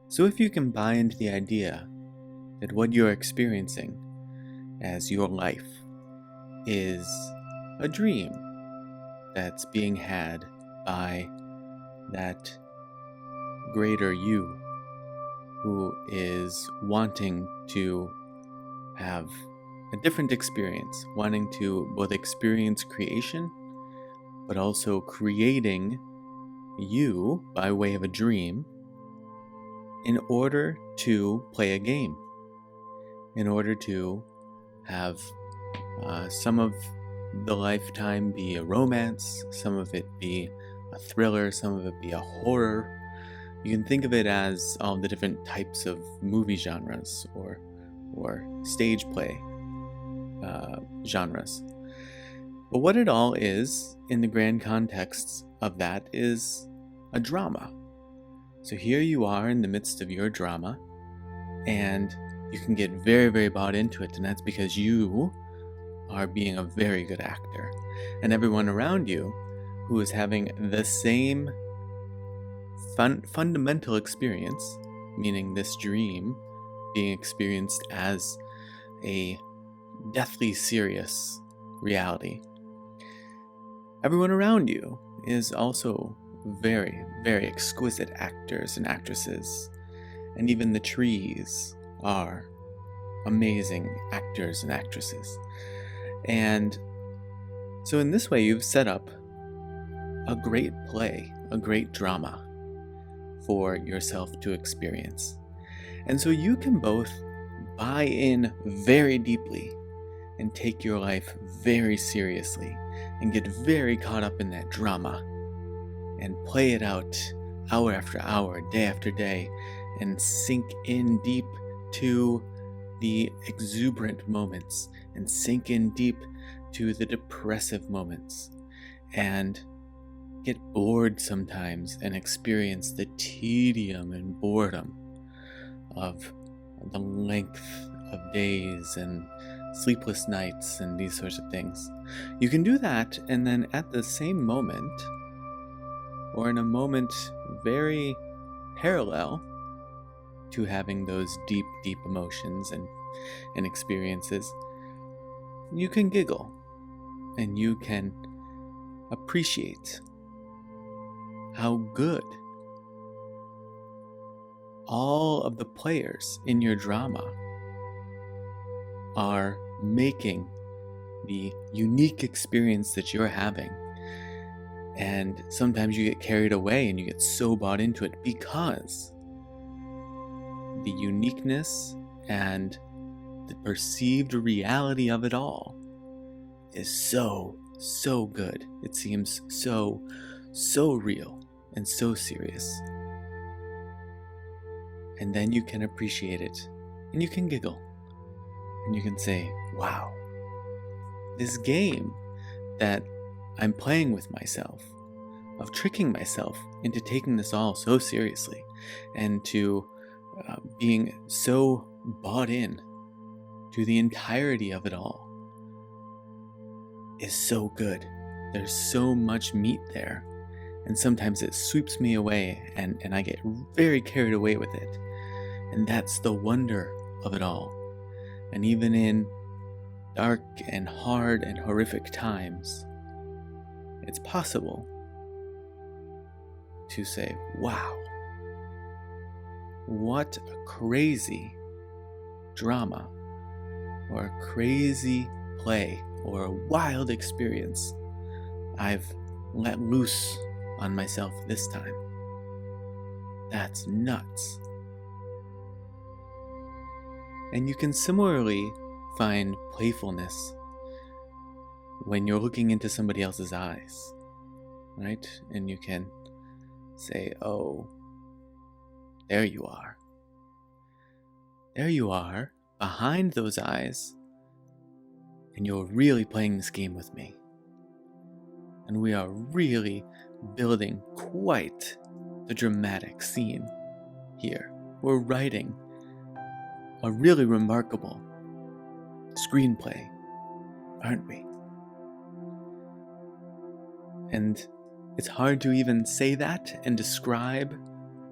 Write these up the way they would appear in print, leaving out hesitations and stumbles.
So if you can buy into the idea that what you're experiencing as your life is a dream that's being had by that greater you who is wanting to have a different experience, wanting to both experience creation, but also creating you by way of a dream in order to play a game, in order to have some of the lifetime be a romance, some of it be a thriller, some of it be a horror. You can think of it as all the different types of movie genres or stage play genres. But what it all is, in the grand context of that, is a drama. So here you are in the midst of your drama, and you can get very, very bought into it, and that's because you are being a very good actor. And everyone around you who is having the same fundamental experience, meaning this dream being experienced as a deathly serious reality. Everyone around you is also very, very exquisite actors and actresses, and even the trees are amazing actors and actresses. And so in this way, you've set up a great play, a great drama for yourself to experience. And so you can both buy in very deeply and take your life very seriously and get very caught up in that drama and play it out hour after hour, day after day, and sink in deep to the exuberant moments and sink in deep to the depressive moments and get bored sometimes and experience the tedium and boredom of the length of days and sleepless nights and these sorts of things. You can do that, and then at the same moment, or in a moment very parallel to having those deep, deep emotions and experiences, you can giggle and you can appreciate how good all of the players in your drama are making the unique experience that you're having. And sometimes you get carried away and you get so bought into it because the uniqueness and the perceived reality of it all is so, so good. It seems so, so real and so serious. And then you can appreciate it and you can giggle and you can say, wow, this game that I'm playing with myself, of tricking myself into taking this all so seriously and to being so bought in to the entirety of it all, is so good. There's so much meat there, and sometimes it sweeps me away and I get very carried away with it. And that's the wonder of it all. And even in dark and hard and horrific times, it's possible to say, wow, what a crazy drama, or a crazy play, or a wild experience I've let loose on myself this time. That's nuts. And you can similarly find playfulness when you're looking into somebody else's eyes, right? And you can say, oh, there you are. There you are, behind those eyes, and you're really playing this game with me. And we are really building quite the dramatic scene here. We're writing a really remarkable screenplay, aren't we? And it's hard to even say that and describe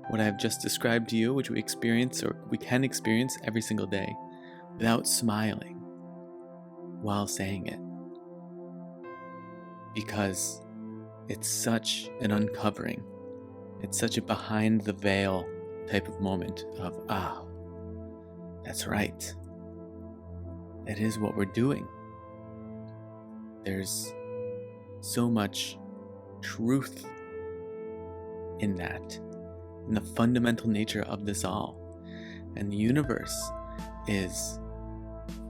what I've just described to you, which we experience or we can experience every single day, without smiling while saying it. Because it's such an uncovering. It's such a behind the veil type of moment of, that's right. That is what we're doing. There's so much truth in that, in the fundamental nature of this all. And the universe is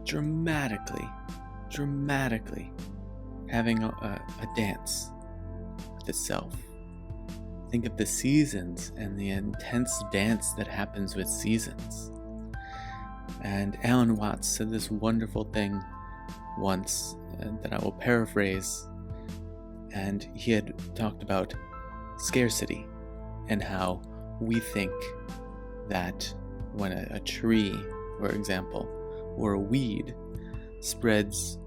dramatically having a dance with itself. Think of the seasons and the intense dance that happens with seasons. And Alan Watts said this wonderful thing once that I will paraphrase. And he had talked about scarcity and how we think that when a tree, for example, or a weed spreads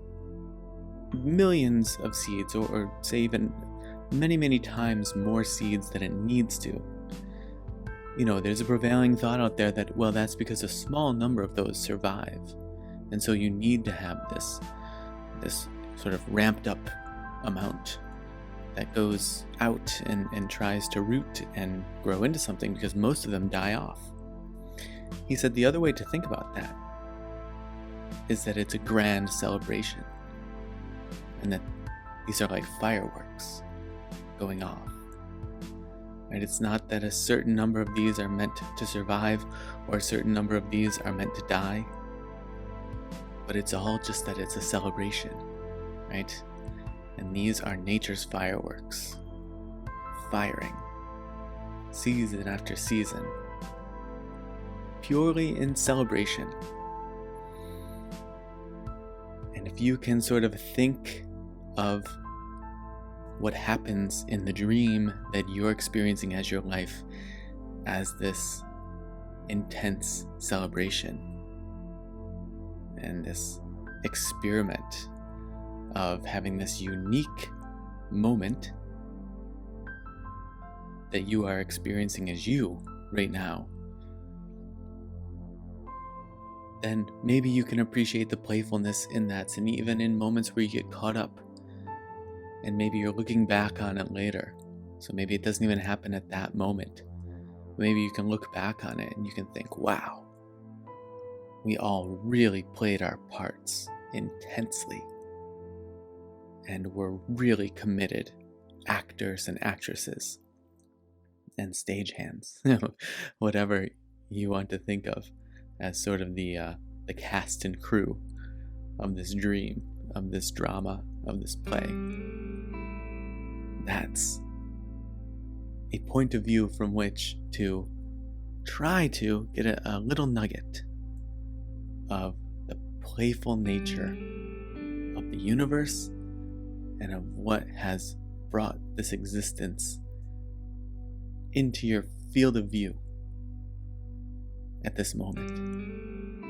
millions of seeds, or say even many times more seeds than it needs to, there's a prevailing thought out there that, well, that's because a small number of those survive. And so you need to have this sort of ramped up amount that goes out and tries to root and grow into something, because most of them die off. He said the other way to think about that is that it's a grand celebration, and that these are like fireworks going off. Right? It's not that a certain number of these are meant to survive or a certain number of these are meant to die, but it's all just that it's a celebration, right? And these are nature's fireworks, firing season after season, purely in celebration. And if you can sort of think of what happens in the dream that you're experiencing as your life as this intense celebration and this experiment of having this unique moment that you are experiencing as you right now, then maybe you can appreciate the playfulness in that, and even in moments where you get caught up and maybe you're looking back on it later. So maybe it doesn't even happen at that moment. Maybe you can look back on it and you can think, wow, we all really played our parts intensely. And we're really committed actors and actresses and stagehands, whatever you want to think of as sort of the cast and crew of this dream, of this drama, of this play. That's a point of view from which to try to get a little nugget of the playful nature of the universe and of what has brought this existence into your field of view at this moment.